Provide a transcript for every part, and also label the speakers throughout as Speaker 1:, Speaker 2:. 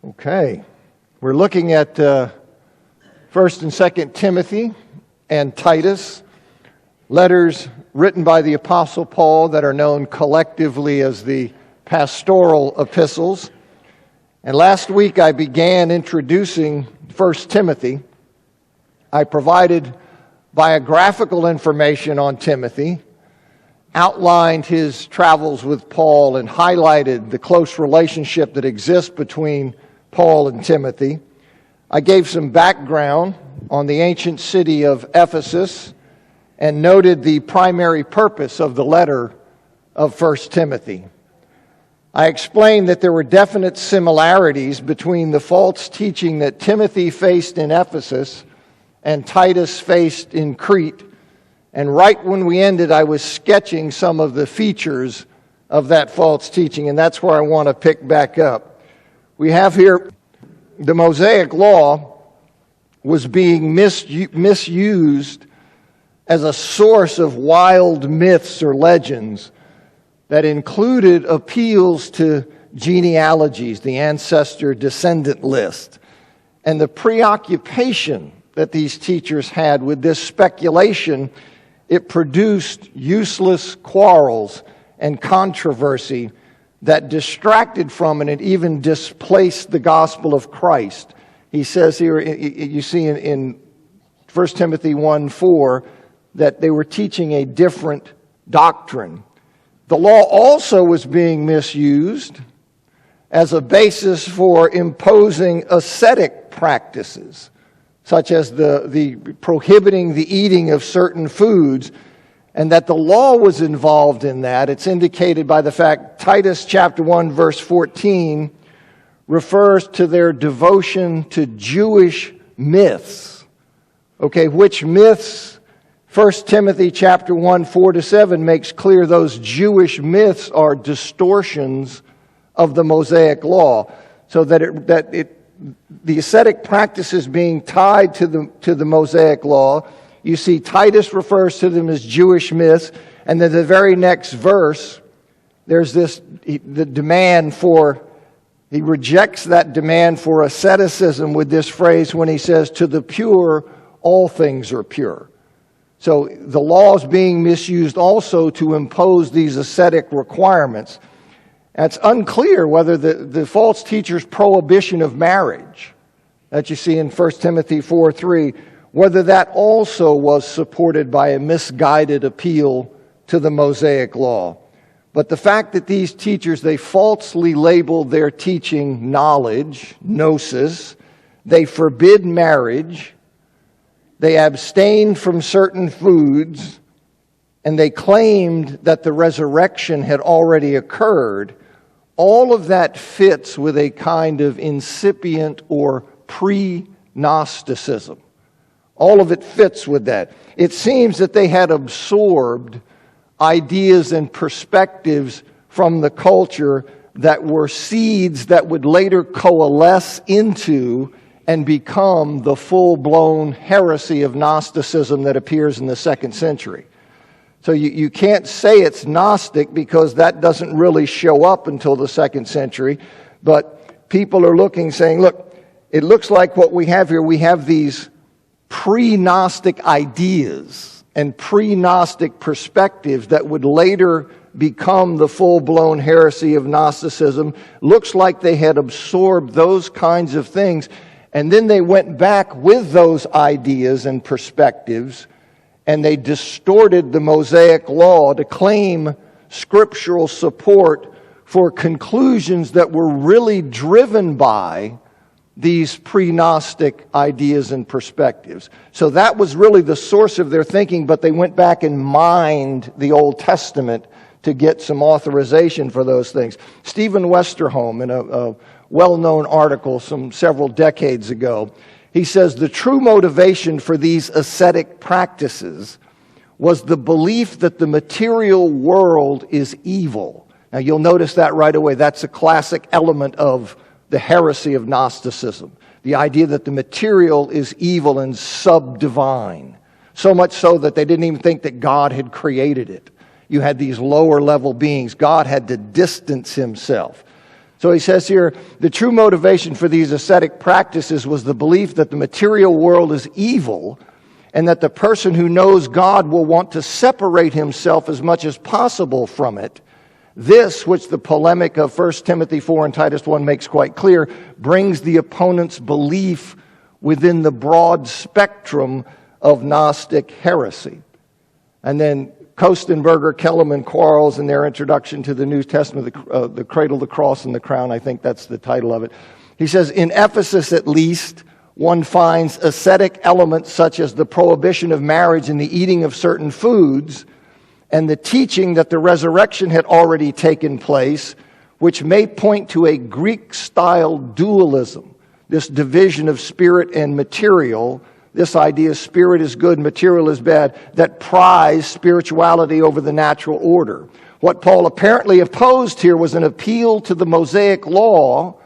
Speaker 1: Okay, we're looking at 1st and 2nd Timothy and Titus, letters written by the Apostle Paul that are known collectively as the pastoral epistles. And last week I began introducing 1st Timothy. I provided biographical information on Timothy, outlined his travels with Paul, and highlighted the close relationship that exists between Paul and Timothy. I gave some background on the ancient city of Ephesus and noted the primary purpose of the letter of 1 Timothy. I explained that there were definite similarities between the false teaching that Timothy faced in Ephesus and Titus faced in Crete. And right when we ended, I was sketching some of the features of that false teaching, and that's where I want to pick back up. We have here the Mosaic Law was being misused as a source of wild myths or legends that included appeals to genealogies, the ancestor-descendant list, and the preoccupation that these teachers had with this speculation. It produced useless quarrels and controversy that distracted from and it even displaced the gospel of Christ. He says here, you see in 1 Timothy 1:4, that they were teaching a different doctrine. The law also was being misused as a basis for imposing ascetic practices, such as the prohibiting the eating of certain foods, and that the law was involved in that. It's indicated by the fact Titus chapter 1 verse 14 refers to their devotion to Jewish myths. Okay, which myths? 1 Timothy chapter 1, 4-7 makes clear those Jewish myths are distortions of the Mosaic law. So that the ascetic practices being tied to the Mosaic law. You see, Titus refers to them as Jewish myths, and then the very next verse, there's the demand for, he rejects that demand for asceticism with this phrase when he says, "To the pure, all things are pure." So the law is being misused also to impose these ascetic requirements. It's unclear whether the false teacher's prohibition of marriage that you see in 1 Timothy 4:3, whether that also was supported by a misguided appeal to the Mosaic law. But the fact that these teachers, they falsely labeled their teaching knowledge, gnosis, they forbid marriage, they abstained from certain foods, and they claimed that the resurrection had already occurred, all of that fits with a kind of incipient or pre-Gnosticism. All of it fits with that. It seems that they had absorbed ideas and perspectives from the culture that were seeds that would later coalesce into and become the full-blown heresy of Gnosticism that appears in the 2nd century. So you can't say it's Gnostic because that doesn't really show up until the 2nd century. But people are looking, saying, look, it looks like what we have here, we have these pre-Gnostic ideas and pre-Gnostic perspectives that would later become the full-blown heresy of Gnosticism. Looks like they had absorbed those kinds of things, and then they went back with those ideas and perspectives, and they distorted the Mosaic law to claim scriptural support for conclusions that were really driven by these pre-Gnostic ideas and perspectives. So that was really the source of their thinking, but they went back and mined the Old Testament to get some authorization for those things. Stephen Westerholm, in a well-known article several decades ago, he says the true motivation for these ascetic practices was the belief that the material world is evil. Now you'll notice that right away. That's a classic element of the heresy of Gnosticism. The idea that the material is evil and sub-divine. So much so that they didn't even think that God had created it. You had these lower level beings. God had to distance himself. So he says here, the true motivation for these ascetic practices was the belief that the material world is evil and that the person who knows God will want to separate himself as much as possible from it. This, which the polemic of 1 Timothy 4 and Titus 1 makes quite clear, brings the opponent's belief within the broad spectrum of Gnostic heresy. And then Kostenberger, Kellerman, Quarles, in their introduction to the New Testament, the Cradle, the Cross, and the Crown, I think that's the title of it. He says, in Ephesus at least, one finds ascetic elements such as the prohibition of marriage and the eating of certain foods, and the teaching that the resurrection had already taken place, which may point to a Greek-style dualism, this division of spirit and material, this idea spirit is good, material is bad, that prize spirituality over the natural order. What Paul apparently opposed here was an appeal to the Mosaic law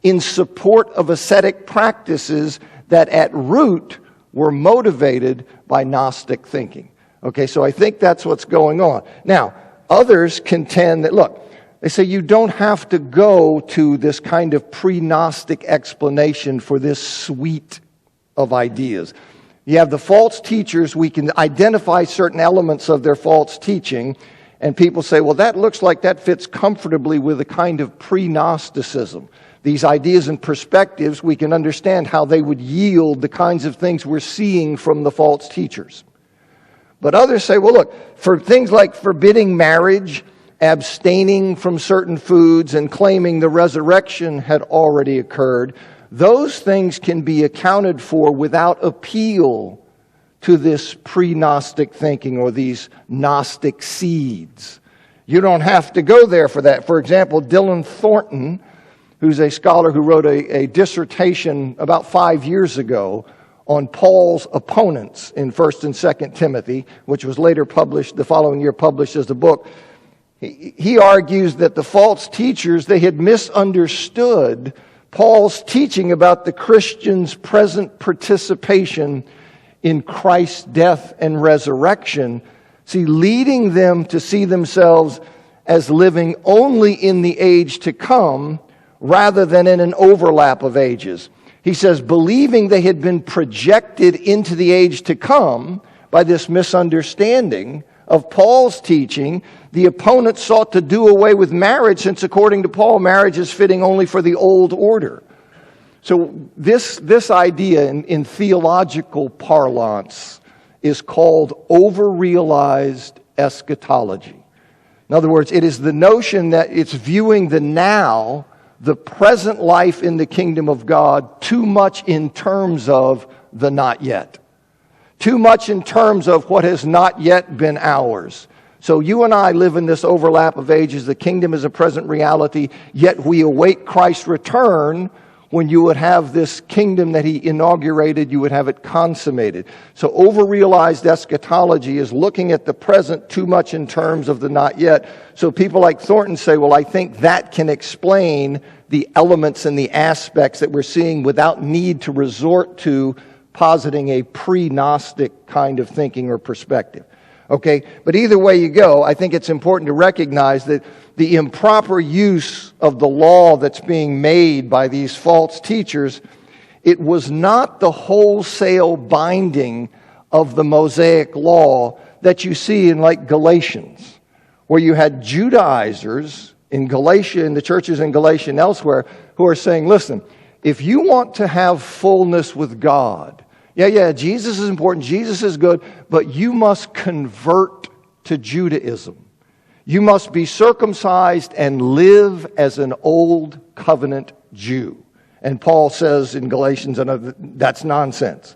Speaker 1: in support of ascetic practices that at root were motivated by Gnostic thinking. Okay, so I think that's what's going on. Now, others contend that, look, they say you don't have to go to this kind of pre-Gnostic explanation for this suite of ideas. You have the false teachers, we can identify certain elements of their false teaching, and people say, well, that looks like that fits comfortably with a kind of pre-Gnosticism. These ideas and perspectives, we can understand how they would yield the kinds of things we're seeing from the false teachers. But others say, well, look, for things like forbidding marriage, abstaining from certain foods, and claiming the resurrection had already occurred, those things can be accounted for without appeal to this pre-Gnostic thinking or these Gnostic seeds. You don't have to go there for that. For example, Dylan Thornton, who's a scholar who wrote a dissertation about 5 years ago on Paul's opponents in 1 and 2 Timothy, which was later published, the following year published as a book. He argues that the false teachers, they had misunderstood Paul's teaching about the Christians' present participation in Christ's death and resurrection, leading them to see themselves as living only in the age to come rather than in an overlap of ages. He says, believing they had been projected into the age to come by this misunderstanding of Paul's teaching, the opponents sought to do away with marriage, since according to Paul, marriage is fitting only for the old order. So this idea in theological parlance is called over-realized eschatology. In other words, it is the notion that it's viewing the now, the present life in the kingdom of God, too much in terms of the not yet. Too much in terms of what has not yet been ours. So you and I live in this overlap of ages. The kingdom is a present reality, yet we await Christ's return when you would have this kingdom that he inaugurated, you would have it consummated. So over-realized eschatology is looking at the present too much in terms of the not yet. So people like Thornton say, well, I think that can explain the elements and the aspects that we're seeing without need to resort to positing a pre-Gnostic kind of thinking or perspective. Okay, but either way you go, I think it's important to recognize that the improper use of the law that's being made by these false teachers, it was not the wholesale binding of the Mosaic law that you see in like Galatians, where you had Judaizers in Galatia, in the churches in Galatia and elsewhere, who are saying, listen, if you want to have fullness with God, yeah, Jesus is important, Jesus is good, but you must convert to Judaism. You must be circumcised and live as an old covenant Jew. And Paul says in Galatians, that's nonsense.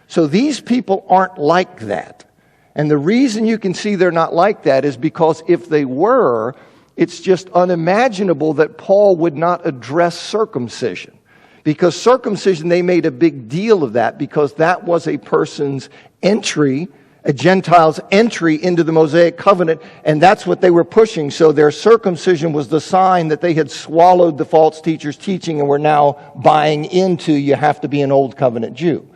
Speaker 1: So these people aren't like that. And the reason you can see they're not like that is because if they were, it's just unimaginable that Paul would not address circumcision. Because circumcision, they made a big deal of that because that was a person's entry, a Gentile's entry into the Mosaic covenant, and that's what they were pushing. So their circumcision was the sign that they had swallowed the false teacher's teaching and were now buying into you have to be an old covenant Jew.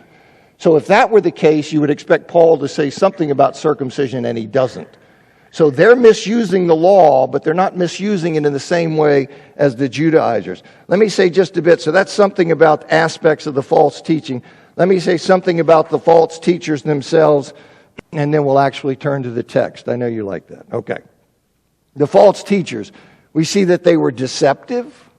Speaker 1: So if that were the case, you would expect Paul to say something about circumcision, and he doesn't. So they're misusing the law, but they're not misusing it in the same way as the Judaizers. Let me say just a bit. So that's something about aspects of the false teaching. Let me say something about the false teachers themselves, and then we'll actually turn to the text. I know you like that. Okay. The false teachers, we see that they were deceptive,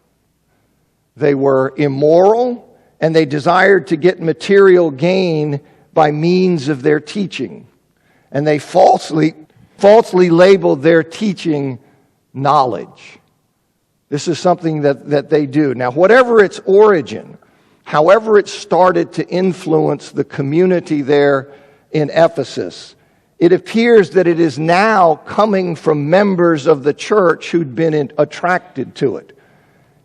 Speaker 1: they were immoral, and they desired to get material gain by means of their teaching. And they falsely labeled their teaching knowledge. This is something that they do. Now, whatever its origin, however it started to influence the community there in Ephesus, it appears that it is now coming from members of the church who'd been attracted to it.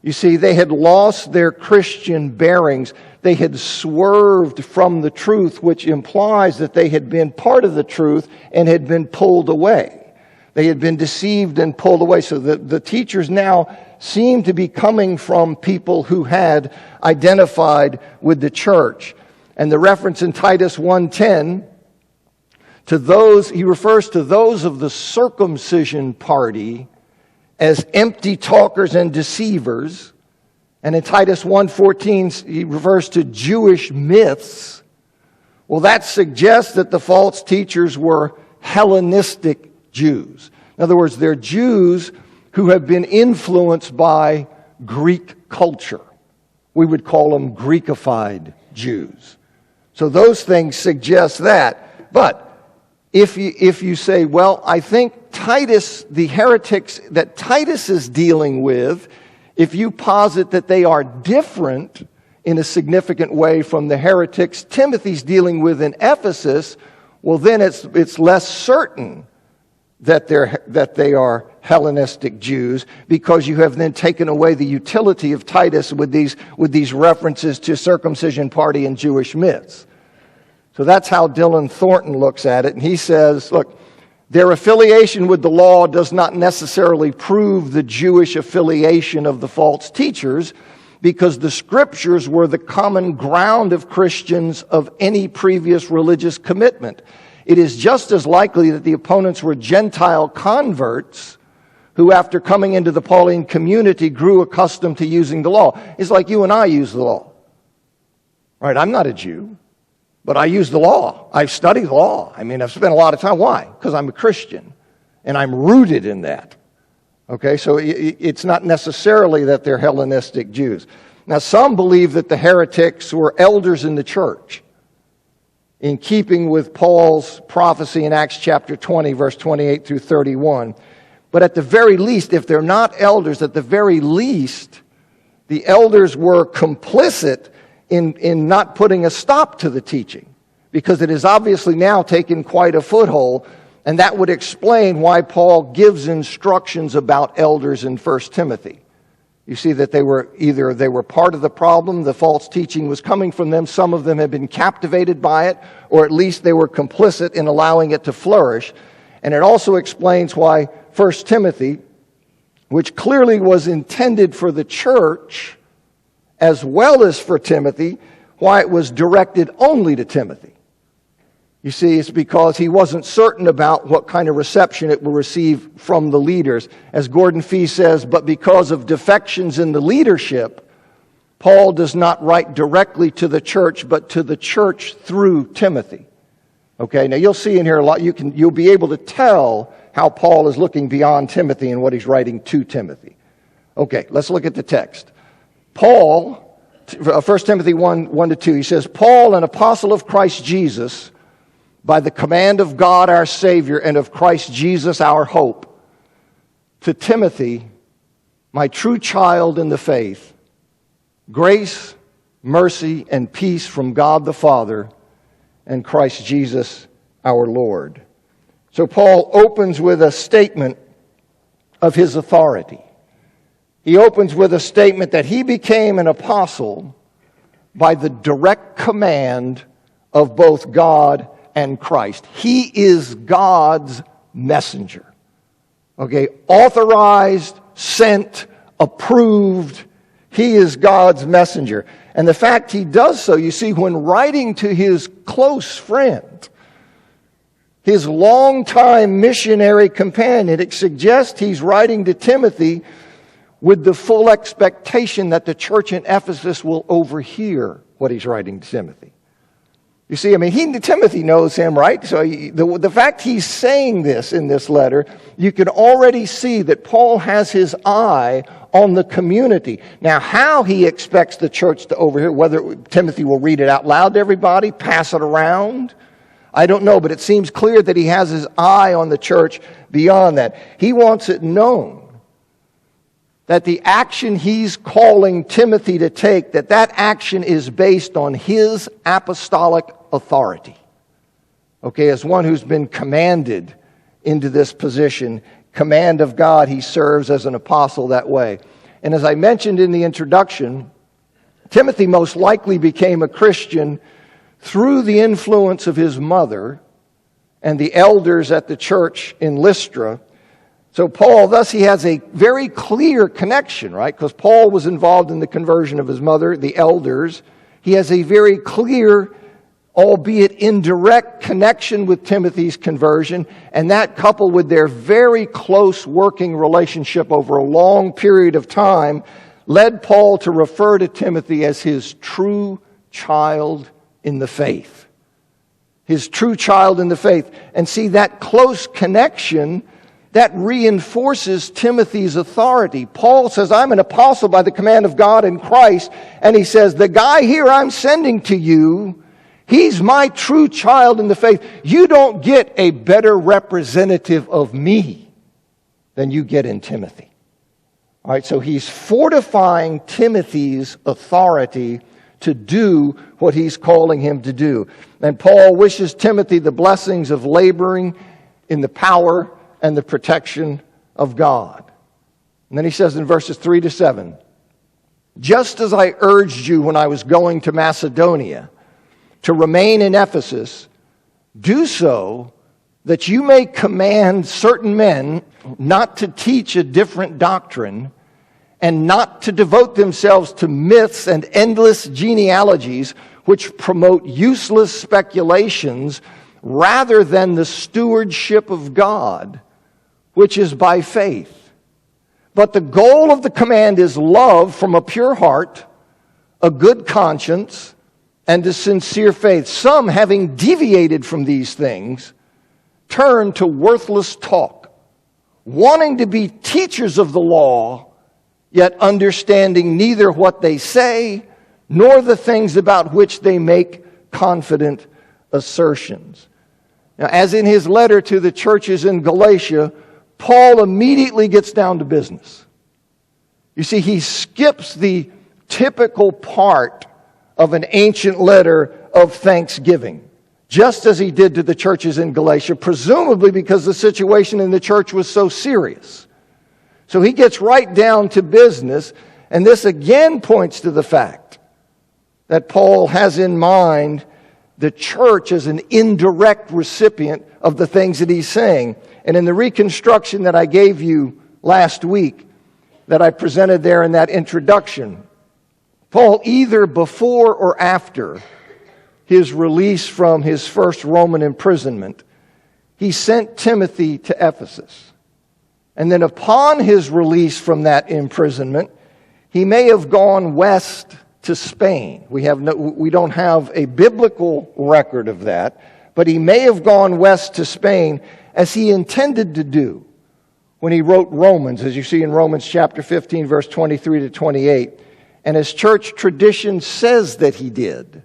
Speaker 1: You see, they had lost their Christian bearings. They had swerved from the truth, which implies that they had been part of the truth and had been pulled away. They had been deceived and pulled away. So the teachers now seem to be coming from people who had identified with the church. And the reference in Titus 1:10, to those, he refers to those of the circumcision party as empty talkers and deceivers. And in Titus 1:14, he refers to Jewish myths. Well, that suggests that the false teachers were Hellenistic Jews. In other words, they're Jews who have been influenced by Greek culture. We would call them Greekified Jews. So those things suggest that. But if you say, well, I think Titus, the heretics that Titus is dealing with, if you posit that they are different in a significant way from the heretics Timothy's dealing with in Ephesus, well, then it's less certain that they are Hellenistic Jews, because you have then taken away the utility of Titus with these references to circumcision party and Jewish myths. So that's how Dylan Thornton looks at it, and he says, look, their affiliation with the law does not necessarily prove the Jewish affiliation of the false teachers, because the scriptures were the common ground of Christians of any previous religious commitment. It is just as likely that the opponents were Gentile converts who, after coming into the Pauline community, grew accustomed to using the law. It's like you and I use the law. Right? I'm not a Jew, but I use the law. I study the law. I mean, I've spent a lot of time. Why? Because I'm a Christian, and I'm rooted in that. Okay, so it's not necessarily that they're Hellenistic Jews. Now, some believe that the heretics were elders in the church, in keeping with Paul's prophecy in Acts chapter 20, verse 28 through 31. But at the very least, if they're not elders, at the very least, the elders were complicit in not putting a stop to the teaching, because it has obviously now taken quite a foothold, and that would explain why Paul gives instructions about elders in 1 Timothy. You see that they were part of the problem, the false teaching was coming from them, some of them had been captivated by it, or at least they were complicit in allowing it to flourish. And it also explains why 1 Timothy, which clearly was intended for the church as well as for Timothy, why it was directed only to Timothy. You see, it's because he wasn't certain about what kind of reception it will receive from the leaders. As Gordon Fee says, but because of defections in the leadership, Paul does not write directly to the church, but to the church through Timothy. Okay, now you'll see in here a lot, you'll be able to tell how Paul is looking beyond Timothy and what he's writing to Timothy. Okay, let's look at the text. Paul, 1 Timothy 1:1-2, he says, Paul, an apostle of Christ Jesus, by the command of God our Savior and of Christ Jesus our hope, to Timothy, my true child in the faith, grace, mercy, and peace from God the Father and Christ Jesus our Lord. So Paul opens with a statement of his authority. He opens with a statement that he became an apostle by the direct command of both God and Christ. He is God's messenger. Okay, authorized, sent, approved. He is God's messenger. And the fact he does so, you see, when writing to his close friend, his longtime missionary companion. It suggests he's writing to Timothy with the full expectation that the church in Ephesus will overhear what he's writing to Timothy. You see, Timothy knows him, right? So the fact he's saying this in this letter, you can already see that Paul has his eye on the community. Now, how he expects the church to overhear, whether Timothy will read it out loud to everybody, pass it around, I don't know, but it seems clear that he has his eye on the church beyond that. He wants it known that the action he's calling Timothy to take, that action is based on his apostolic authority. Okay, as one who's been commanded into this position, command of God, he serves as an apostle that way. And as I mentioned in the introduction, Timothy most likely became a Christian through the influence of his mother and the elders at the church in Lystra. So Paul, thus he has a very clear connection, right? Because Paul was involved in the conversion of his mother, the elders. He has a very clear, albeit indirect, connection with Timothy's conversion, and that coupled with their very close working relationship over a long period of time led Paul to refer to Timothy as his true child in the faith. His true child in the faith. And see, that close connection, that reinforces Timothy's authority. Paul says, I'm an apostle by the command of God in Christ. And he says, the guy here I'm sending to you, he's my true child in the faith. You don't get a better representative of me than you get in Timothy. All right, so he's fortifying Timothy's authority to do what he's calling him to do. And Paul wishes Timothy the blessings of laboring in the power and the protection of God. And then he says in verses 3 to 7, just as I urged you when I was going to Macedonia to remain in Ephesus, do so that you may command certain men not to teach a different doctrine and not to devote themselves to myths and endless genealogies which promote useless speculations rather than the stewardship of God, which is by faith. But the goal of the command is love from a pure heart, a good conscience, and a sincere faith. Some, having deviated from these things, turn to worthless talk, wanting to be teachers of the law, yet understanding neither what they say nor the things about which they make confident assertions. Now, as in his letter to the churches in Galatia, Paul immediately gets down to business. You see, he skips the typical part of an ancient letter of thanksgiving, just as he did to the churches in Galatia, presumably because the situation in the church was so serious. So he gets right down to business, and this again points to the fact that Paul has in mind the church as an indirect recipient of the things that he's saying. And in the reconstruction that I gave you last week, that I presented there in that introduction, Paul, either before or after his release from his first Roman imprisonment, he sent Timothy to Ephesus. And then upon his release from that imprisonment, he may have gone west to Spain. We don't have a biblical record of that, but he may have gone west to Spain as he intended to do when he wrote Romans, as you see in Romans chapter 15, verse 23 to 28, and as church tradition says that he did.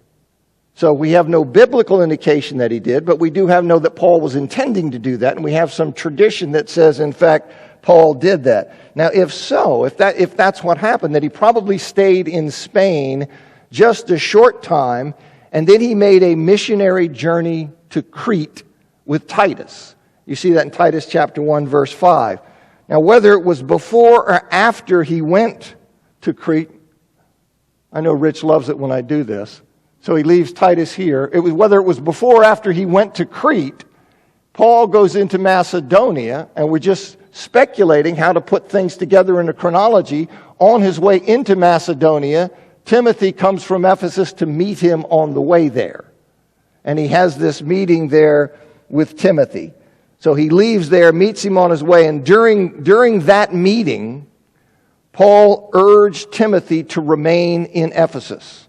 Speaker 1: So we have no biblical indication that he did, but we do know that Paul was intending to do that, and we have some tradition that says, in fact, Paul did that. Now, if so, if that's what happened, that he probably stayed in Spain just a short time, and then he made a missionary journey to Crete with Titus. You see that in Titus chapter 1, verse 5. Now, whether it was before or after he went to Crete, I know Rich loves it when I do this, so he leaves Titus here. Whether it was before or after he went to Crete, Paul goes into Macedonia, and we're just speculating how to put things together in a chronology. On his way into Macedonia, Timothy comes from Ephesus to meet him on the way there. And he has this meeting there with Timothy. So he leaves there, meets him on his way, and during that meeting, Paul urged Timothy to remain in Ephesus.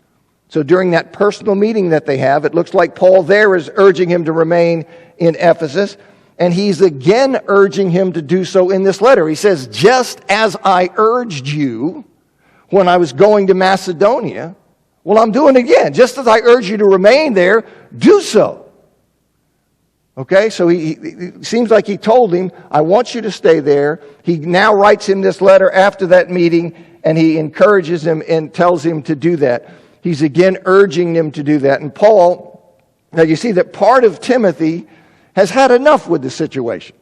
Speaker 1: So during that personal meeting that they have, it looks like Paul there is urging him to remain in Ephesus, and he's again urging him to do so in this letter. He says, just as I urged you when I was going to Macedonia, well, I'm doing it again. Just as I urge you to remain there, do so. Okay, so he seems like he told him, I want you to stay there. He now writes him this letter after that meeting, and he encourages him and tells him to do that. He's again urging him to do that. And Paul, now you see that part of Timothy has had enough with the situation.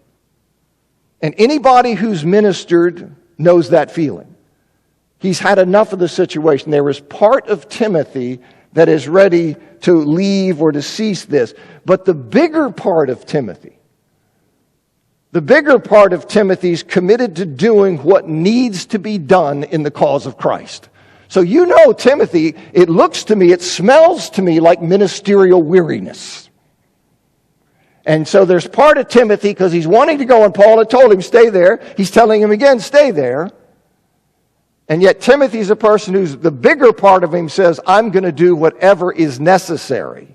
Speaker 1: And anybody who's ministered knows that feeling. He's had enough of the situation. There is part of Timothy that is ready to leave or to cease this. But the bigger part of Timothy is committed to doing what needs to be done in the cause of Christ. So you know, Timothy, it looks to me, it smells to me like ministerial weariness. And so there's part of Timothy, because he's wanting to go, and Paul had told him, stay there. He's telling him again, stay there. And yet Timothy's a person who's, the bigger part of him says, I'm going to do whatever is necessary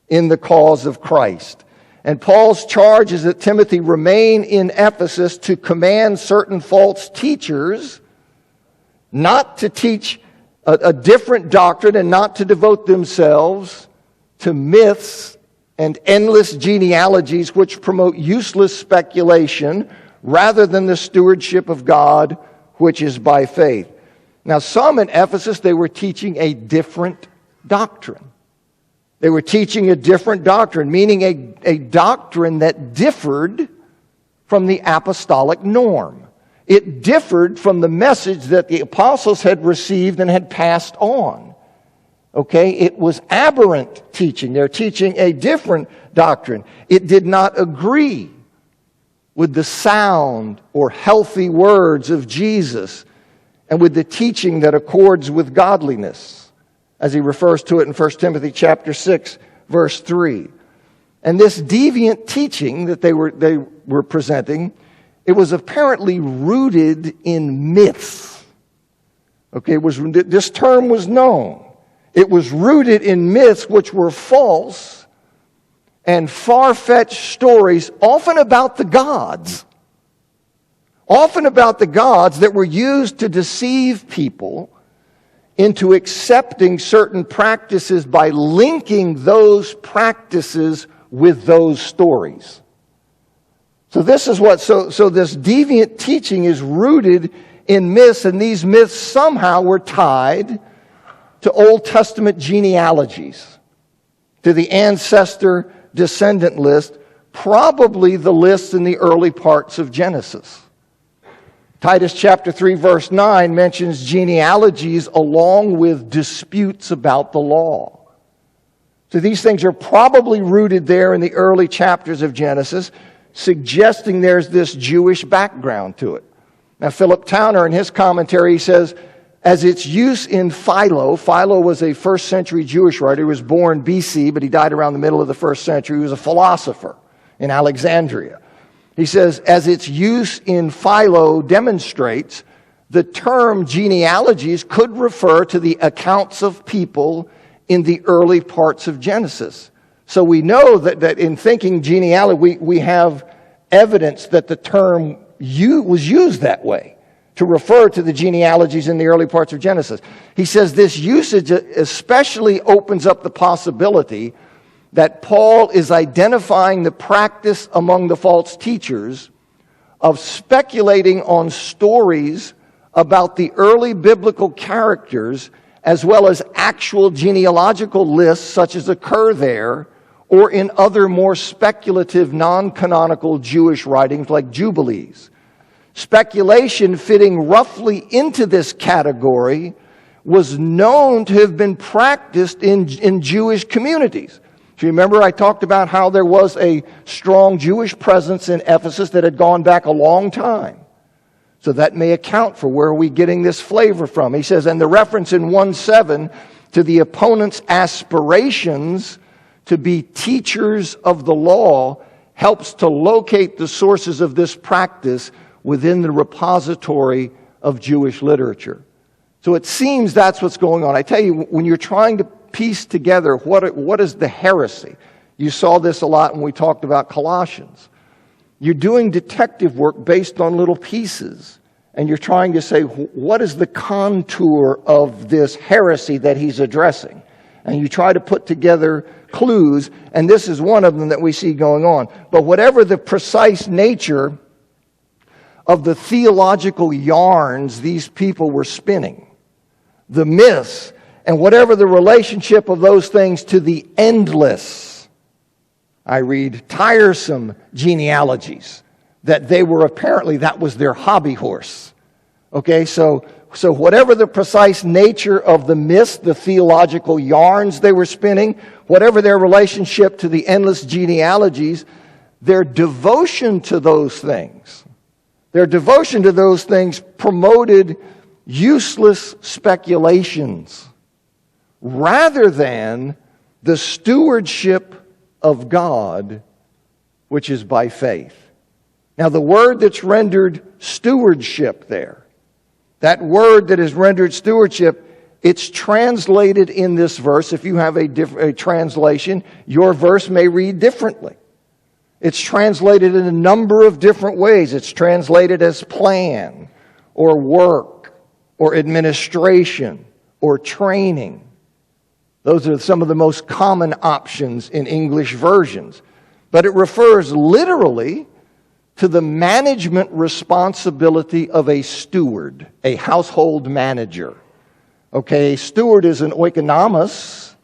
Speaker 1: in the cause of Christ. And Paul's charge is that Timothy remain in Ephesus to command certain false teachers not to teach a different doctrine and not to devote themselves to myths and endless genealogies which promote useless speculation rather than the stewardship of God, which is by faith. Now, some in Ephesus, they were teaching a different doctrine. They were teaching a different doctrine, meaning a doctrine that differed from the apostolic norm. It differed from the message that the apostles had received and had passed on. Okay, it was aberrant teaching. They're teaching a different doctrine. It did not agree with the sound or healthy words of Jesus and with the teaching that accords with godliness, as he refers to it in 1 Timothy chapter 6, verse 3. And this deviant teaching that they were presenting, it was apparently rooted in myths. Okay, this term was known. It was rooted in myths which were false and far-fetched stories, often about the gods. Often about the gods that were used to deceive people into accepting certain practices by linking those practices with those stories. So this is so this deviant teaching is rooted in myths, and these myths somehow were tied to Old Testament genealogies, to the ancestor-descendant list, probably the list in the early parts of Genesis. Titus chapter 3, verse 9 mentions genealogies along with disputes about the law. So these things are probably rooted there in the early chapters of Genesis, suggesting there's this Jewish background to it. Now, Philip Towner, in his commentary, he says, as its use in Philo was a first century Jewish writer. He was born BC, but he died around the middle of the first century. He was a philosopher in Alexandria. He says, as its use in Philo demonstrates, the term genealogies could refer to the accounts of people in the early parts of Genesis. So we know that in thinking genealogy, we have evidence that the term was used that way, to refer to the genealogies in the early parts of Genesis. He says this usage especially opens up the possibility that Paul is identifying the practice among the false teachers of speculating on stories about the early biblical characters as well as actual genealogical lists such as occur there or in other more speculative non-canonical Jewish writings like Jubilees. Speculation fitting roughly into this category was known to have been practiced in Jewish communities. Do you remember I talked about how there was a strong Jewish presence in Ephesus that had gone back a long time? So that may account for where we're getting this flavor from. He says, and the reference in 1:7 to the opponent's aspirations to be teachers of the law helps to locate the sources of this practice within the repository of Jewish literature. So it seems that's what's going on. I tell you, when you're trying to piece together what is the heresy, you saw this a lot when we talked about Colossians. You're doing detective work based on little pieces, and you're trying to say, what is the contour of this heresy that he's addressing? And you try to put together clues, and this is one of them that we see going on. But whatever the precise nature of the theological yarns these people were spinning, the myths, and whatever the relationship of those things to the endless, I read, tiresome genealogies, that they were apparently, that was their hobby horse. Okay, so whatever the precise nature of the myths, the theological yarns they were spinning, whatever their relationship to the endless genealogies, their devotion to those things, promoted useless speculations rather than the stewardship of God, which is by faith. Now, the word that's rendered stewardship there, that word that is rendered stewardship, it's translated in this verse. If you have a translation, your verse may read differently. It's translated in a number of different ways. It's translated as plan, or work, or administration, or training. Those are some of the most common options in English versions. But it refers literally to the management responsibility of a steward, a household manager. Okay, steward is an oikonomos,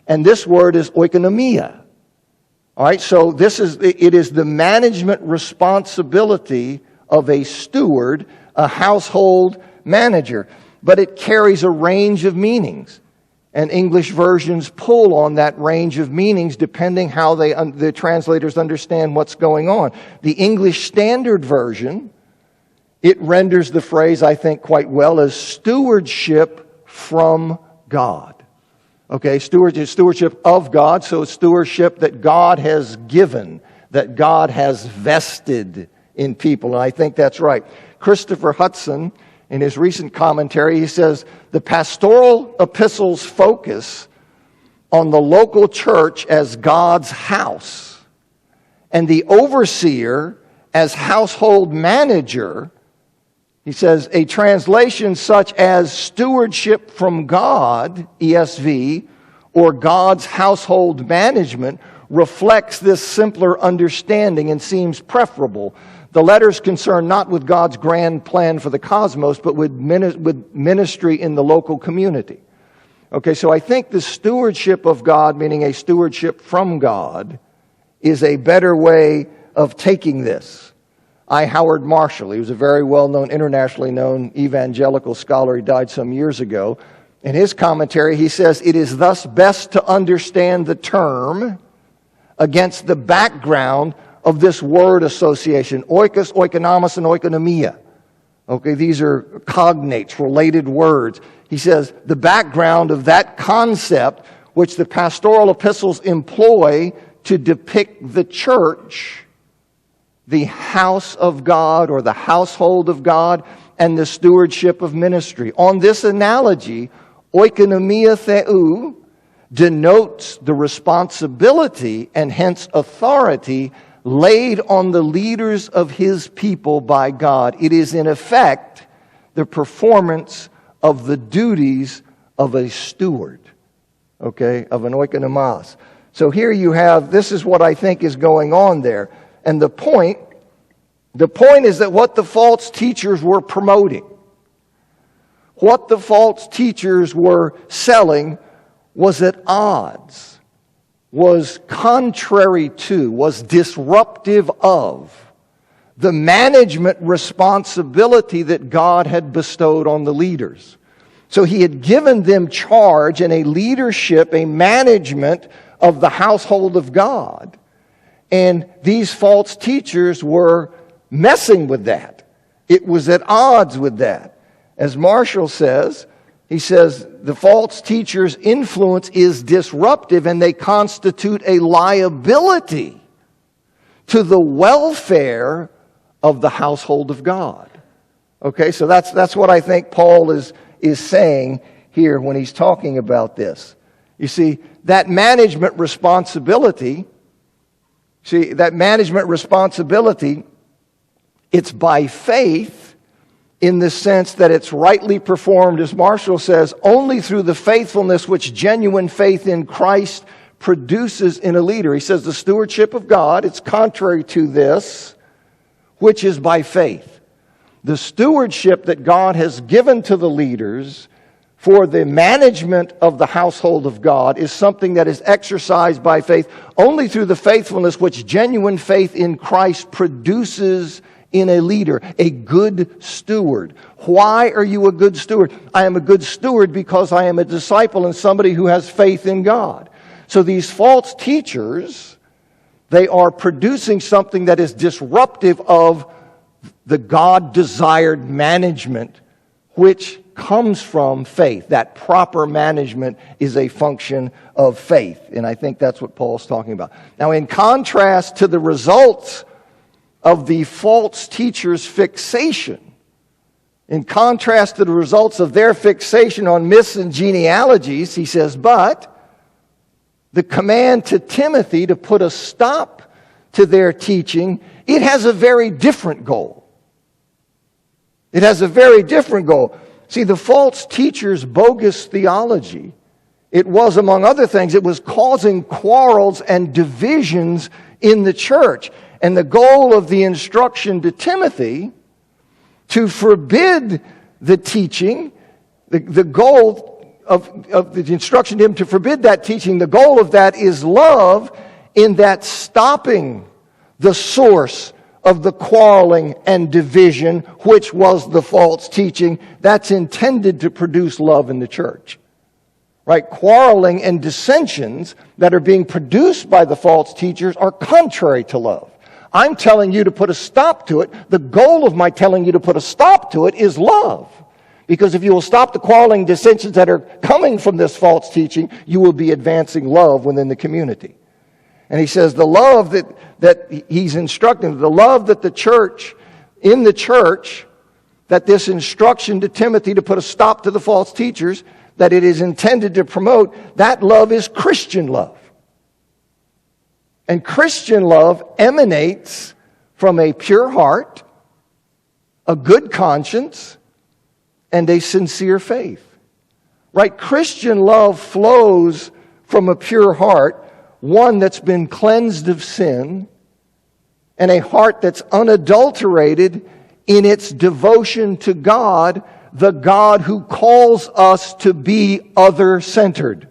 Speaker 1: and this word is oikonomia. All right, so it is the management responsibility of a steward, a household manager. But it carries a range of meanings. And English versions pull on that range of meanings depending how the translators understand what's going on. The English Standard Version, it renders the phrase, I think, quite well as stewardship from God. Okay, stewardship of God, so stewardship that God has given, that God has vested in people, and I think that's right. Christopher Hudson, in his recent commentary, he says, the pastoral epistles focus on the local church as God's house, and the overseer as household manager. He says, a translation such as stewardship from God, ESV, or God's household management reflects this simpler understanding and seems preferable. The letter's concerned not with God's grand plan for the cosmos, but with ministry in the local community. Okay, so I think the stewardship of God, meaning a stewardship from God, is a better way of taking this. Howard Marshall, he was a very well-known, internationally known evangelical scholar. He died some years ago. In his commentary, he says, it is thus best to understand the term against the background of this word association, oikos, oikonomos, and oikonomia. Okay, these are cognates, related words. He says, the background of that concept, which the pastoral epistles employ to depict the church, the house of God or the household of God, and the stewardship of ministry. On this analogy, oikonomia theou denotes the responsibility and hence authority laid on the leaders of his people by God. It is in effect the performance of the duties of a steward, okay, of an oikonomos. So here you have, this is what I think is going on there. And the point is that what the false teachers were promoting, what the false teachers were selling was at odds, was contrary to, was disruptive of the management responsibility that God had bestowed on the leaders. So he had given them charge and a leadership, a management of the household of God. And these false teachers were messing with that. It was at odds with that. As Marshall says, He says the false teacher's influence is disruptive and they constitute a liability to the welfare of the household of God. Okay, so that's what I think Paul is saying here when he's talking about this. You see, that management responsibility, it's by faith in the sense that it's rightly performed, as Marshall says, only through the faithfulness which genuine faith in Christ produces in a leader. He says the stewardship of God, it's contrary to this, which is by faith. The stewardship that God has given to the leaders for the management of the household of God is something that is exercised by faith only through the faithfulness which genuine faith in Christ produces in a leader, a good steward. Why are you a good steward? I am a good steward because I am a disciple and somebody who has faith in God. So these false teachers, they are producing something that is disruptive of the God-desired management, which comes from faith. That proper management is a function of faith. And I think that's what Paul's talking about. Now, in contrast to the results of the false teacher's fixation, in contrast to the results of their fixation on myths and genealogies, he says, but the command to Timothy to put a stop to their teaching, it has a very different goal. It has a very different goal. See, the false teacher's bogus theology, it was, among other things, it was causing quarrels and divisions in the church. And the goal of the instruction to Timothy to forbid the teaching, the goal of the instruction to him to forbid that teaching, the goal of that is love, in that stopping the source of the quarreling and division, which was the false teaching, that's intended to produce love in the church. Right? Quarreling and dissensions that are being produced by the false teachers are contrary to love. I'm telling you to put a stop to it. The goal of my telling you to put a stop to it is love. Because if you will stop the quarreling dissensions that are coming from this false teaching, you will be advancing love within the community. And he says the love that he's instructing, the love that the church, in the church, that this instruction to Timothy to put a stop to the false teachers, that it is intended to promote, that love is Christian love. And Christian love emanates from a pure heart, a good conscience, and a sincere faith. Right? Christian love flows from a pure heart, one that's been cleansed of sin, and a heart that's unadulterated in its devotion to God, the God who calls us to be other-centered.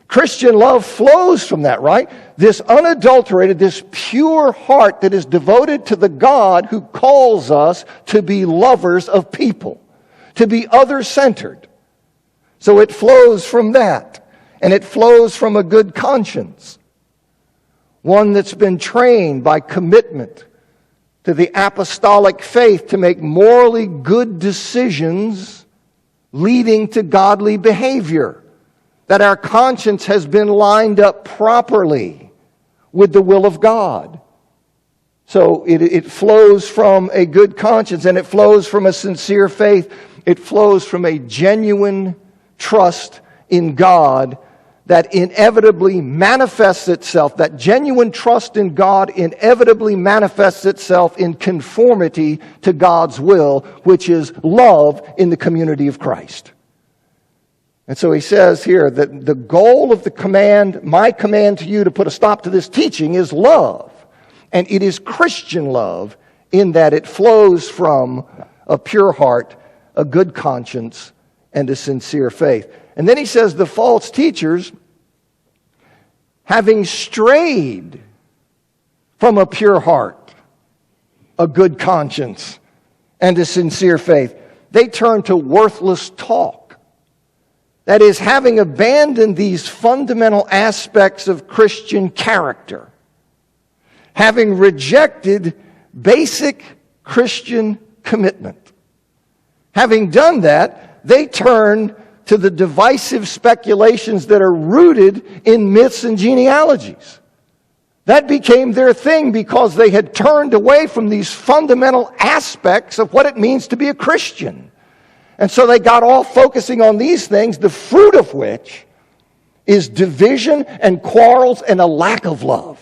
Speaker 1: Christian love flows from that, right? This unadulterated, this pure heart that is devoted to the God who calls us to be lovers of people, to be other-centered. So it flows from that, and it flows from a good conscience, one that's been trained by commitment to the apostolic faith to make morally good decisions leading to godly behavior. That our conscience has been lined up properly with the will of God. So it flows from a good conscience, and it flows from a sincere faith. It flows from a genuine trust in God that inevitably manifests itself. That genuine trust in God inevitably manifests itself in conformity to God's will, which is love in the community of Christ. And so he says here that the goal of the command, my command to you to put a stop to this teaching, is love. And it is Christian love in that it flows from a pure heart, a good conscience, and a sincere faith. And then he says the false teachers, having strayed from a pure heart, a good conscience, and a sincere faith, they turn to worthless talk. That is, having abandoned these fundamental aspects of Christian character, having rejected basic Christian commitment. Having done that, they turn to the divisive speculations that are rooted in myths and genealogies. That became their thing because they had turned away from these fundamental aspects of what it means to be a Christian. And so they got all focusing on these things, the fruit of which is division and quarrels and a lack of love.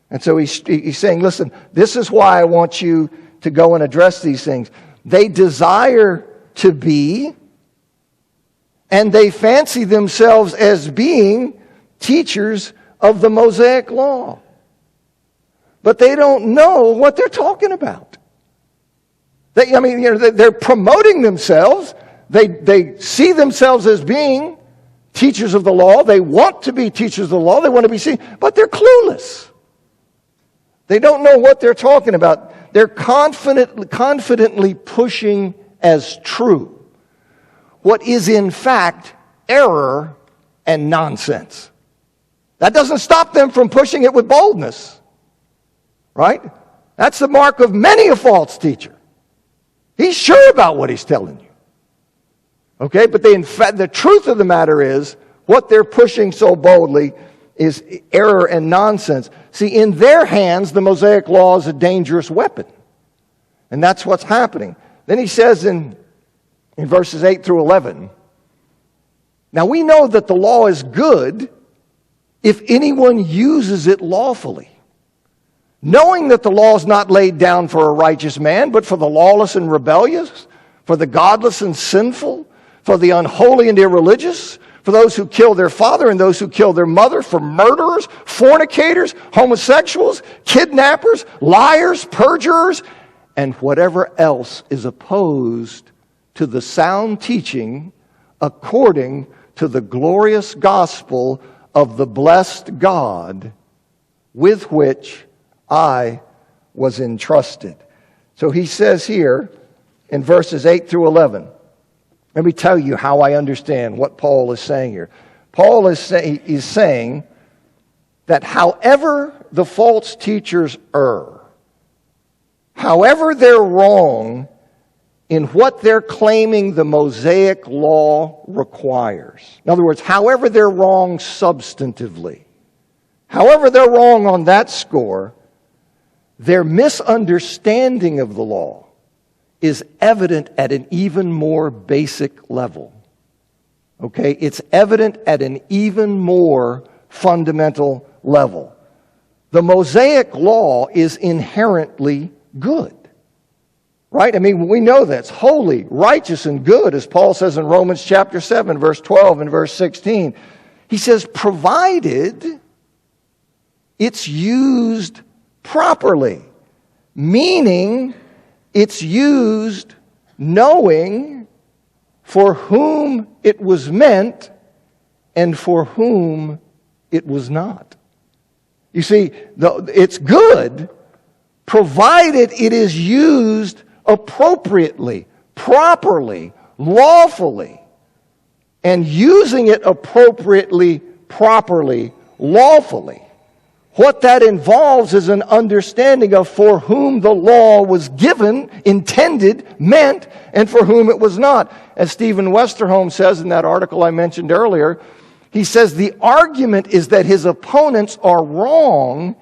Speaker 1: And so he's saying, listen, this is why I want you to go and address these things. They desire to be, and they fancy themselves as being teachers of the Mosaic law. But they don't know what they're talking about. They're promoting themselves. They see themselves as being teachers of the law. They want to be teachers of the law. They want to be seen, but they're clueless. They don't know what they're talking about. They're confidently pushing as true what is in fact error and nonsense. That doesn't stop them from pushing it with boldness, right? That's the mark of many a false teacher. He's sure about what he's telling you. Okay, but the truth of the matter is, what they're pushing so boldly is error and nonsense. See, in their hands, the Mosaic law is a dangerous weapon. And that's what's happening. Then he says in verses 8 through 11, now we know that the law is good if anyone uses it lawfully, knowing that the law is not laid down for a righteous man, but for the lawless and rebellious, for the godless and sinful, for the unholy and irreligious, for those who kill their father and those who kill their mother, for murderers, fornicators, homosexuals, kidnappers, liars, perjurers, and whatever else is opposed to the sound teaching according to the glorious gospel of the blessed God with which I was entrusted. So he says here in verses 8 through 11, let me tell you how I understand what Paul is saying here. Paul is saying that however the false teachers err, however they're wrong in what they're claiming the Mosaic law requires. In other words, however they're wrong substantively, however they're wrong on that score, their misunderstanding of the law is evident at an even more basic level. Okay? It's evident at an even more fundamental level. The Mosaic law is inherently good. Right? I mean, we know that's holy, righteous, and good, as Paul says in Romans chapter 7, verse 12 and verse 16. He says, provided it's used properly, meaning it's used knowing for whom it was meant and for whom it was not. You see, it's good provided it is used appropriately, properly, lawfully. And using it appropriately, properly, lawfully, what that involves is an understanding of for whom the law was given, intended, meant, and for whom it was not. As Stephen Westerholm says in that article I mentioned earlier, he says the argument is that his opponents are wrong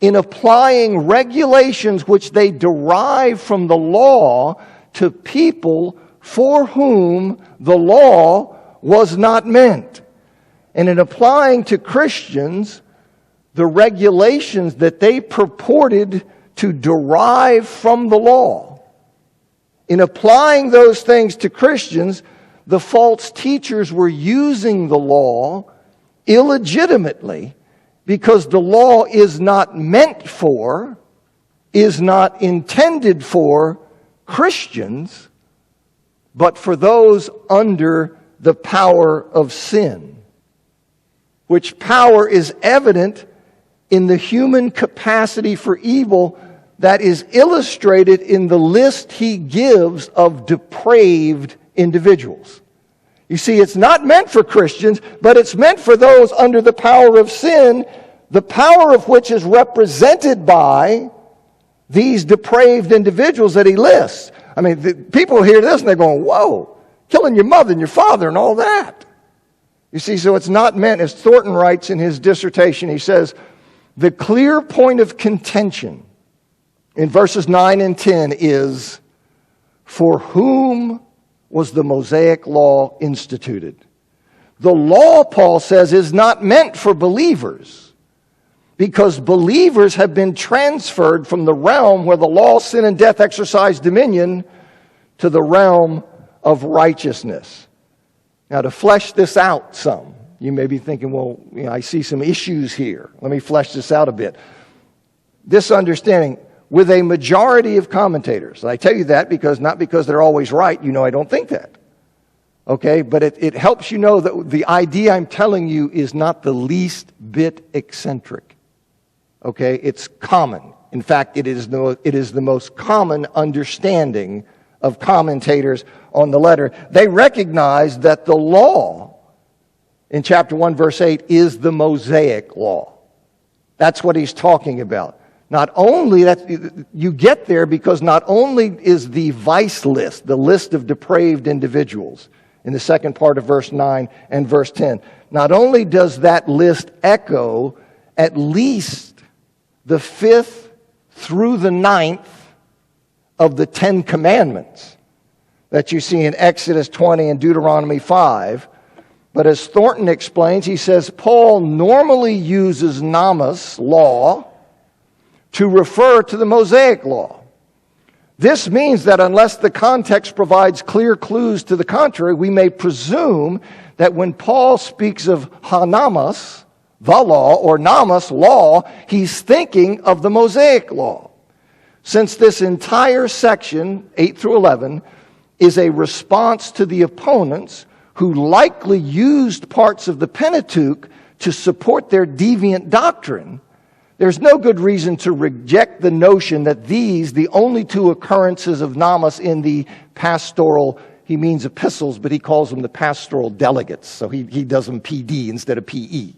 Speaker 1: in applying regulations which they derive from the law to people for whom the law was not meant. And in applying to Christians the regulations that they purported to derive from the law, in applying those things to Christians, the false teachers were using the law illegitimately, because the law is not meant for, is not intended for Christians, but for those under the power of sin, which power is evident in the human capacity for evil that is illustrated in the list he gives of depraved individuals. You see, it's not meant for Christians, but it's meant for those under the power of sin, the power of which is represented by these depraved individuals that he lists. I mean, people hear this and they're going, whoa, killing your mother and your father and all that. You see, so it's not meant, as Thornton writes in his dissertation, he says, the clear point of contention in verses 9 and 10 is, for whom was the Mosaic law instituted? The law, Paul says, is not meant for believers, because believers have been transferred from the realm where the law, sin, and death exercise dominion to the realm of righteousness. Now, to flesh this out some, you may be thinking, well, I see some issues here. Let me flesh this out a bit. This understanding, with a majority of commentators, and I tell you that not because they're always right, I don't think that. Okay, but it helps you know that the idea I'm telling you is not the least bit eccentric. Okay, it's common. In fact, it is the most common understanding of commentators on the letter. They recognize that the law in chapter 1, verse 8 is the Mosaic law. That's what he's talking about. Not only that, you get there because not only is the vice list, the list of depraved individuals, in the second part of verse 9 and verse 10, not only does that list echo at least the 5th through the 9th of the 10 commandments that you see in Exodus 20 and Deuteronomy 5. But as Thornton explains, he says Paul normally uses namas, law, to refer to the Mosaic law. This means that unless the context provides clear clues to the contrary, we may presume that when Paul speaks of hanamas, the law, or namas, law, he's thinking of the Mosaic law. Since this entire section, 8 through 11, is a response to the opponents who likely used parts of the Pentateuch to support their deviant doctrine, there's no good reason to reject the notion that these, the only two occurrences of namas in the pastoral, he means epistles, but he calls them the pastoral delegates. So he does them PD instead of PE.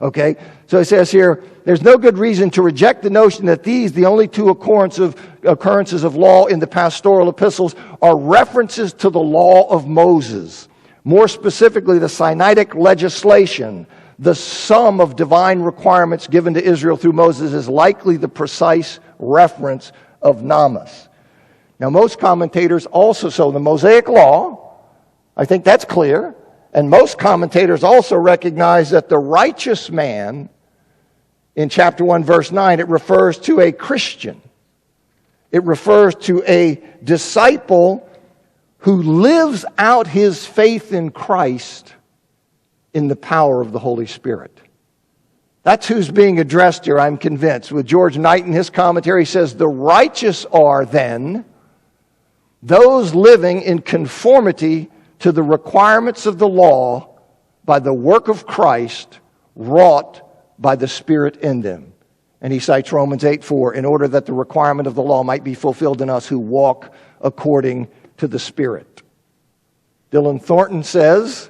Speaker 1: Okay? So he says here, there's no good reason to reject the notion that these, the only two occurrences of law in the pastoral epistles, are references to the law of Moses. More specifically, the Sinaitic legislation, the sum of divine requirements given to Israel through Moses, is likely the precise reference of namas. Now, most commentators also, so the Mosaic law, I think that's clear, and most commentators also recognize that the righteous man, in chapter 1, verse 9, it refers to a Christian. It refers to a disciple who lives out his faith in Christ in the power of the Holy Spirit. That's who's being addressed here, I'm convinced. With George Knight in his commentary, he says, the righteous are then those living in conformity to the requirements of the law by the work of Christ wrought by the Spirit in them. And he cites Romans 8:4, in order that the requirement of the law might be fulfilled in us who walk according to the Spirit. Dylan Thornton says,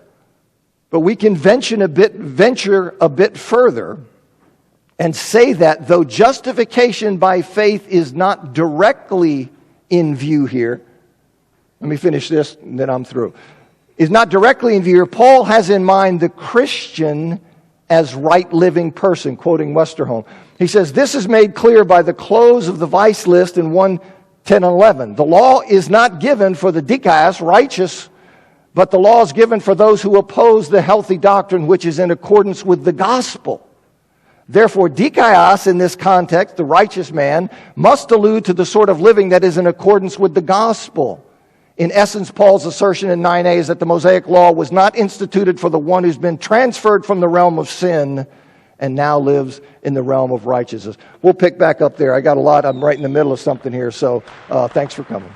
Speaker 1: but we can venture a bit further and say that though justification by faith is not directly in view here, let me finish this and then I'm through, is not directly in view here, Paul has in mind the Christian as right living person, quoting Westerholm. He says, this is made clear by the close of the vice list in 1:10 and 11. The law is not given for the dikaios, righteous, but the law is given for those who oppose the healthy doctrine which is in accordance with the gospel. Therefore, dikaios in this context, the righteous man, must allude to the sort of living that is in accordance with the gospel. In essence, Paul's assertion in 9a is that the Mosaic law was not instituted for the one who's been transferred from the realm of sin and now lives in the realm of righteousness. We'll pick back up there. I got a lot. I'm right in the middle of something here, so thanks for coming.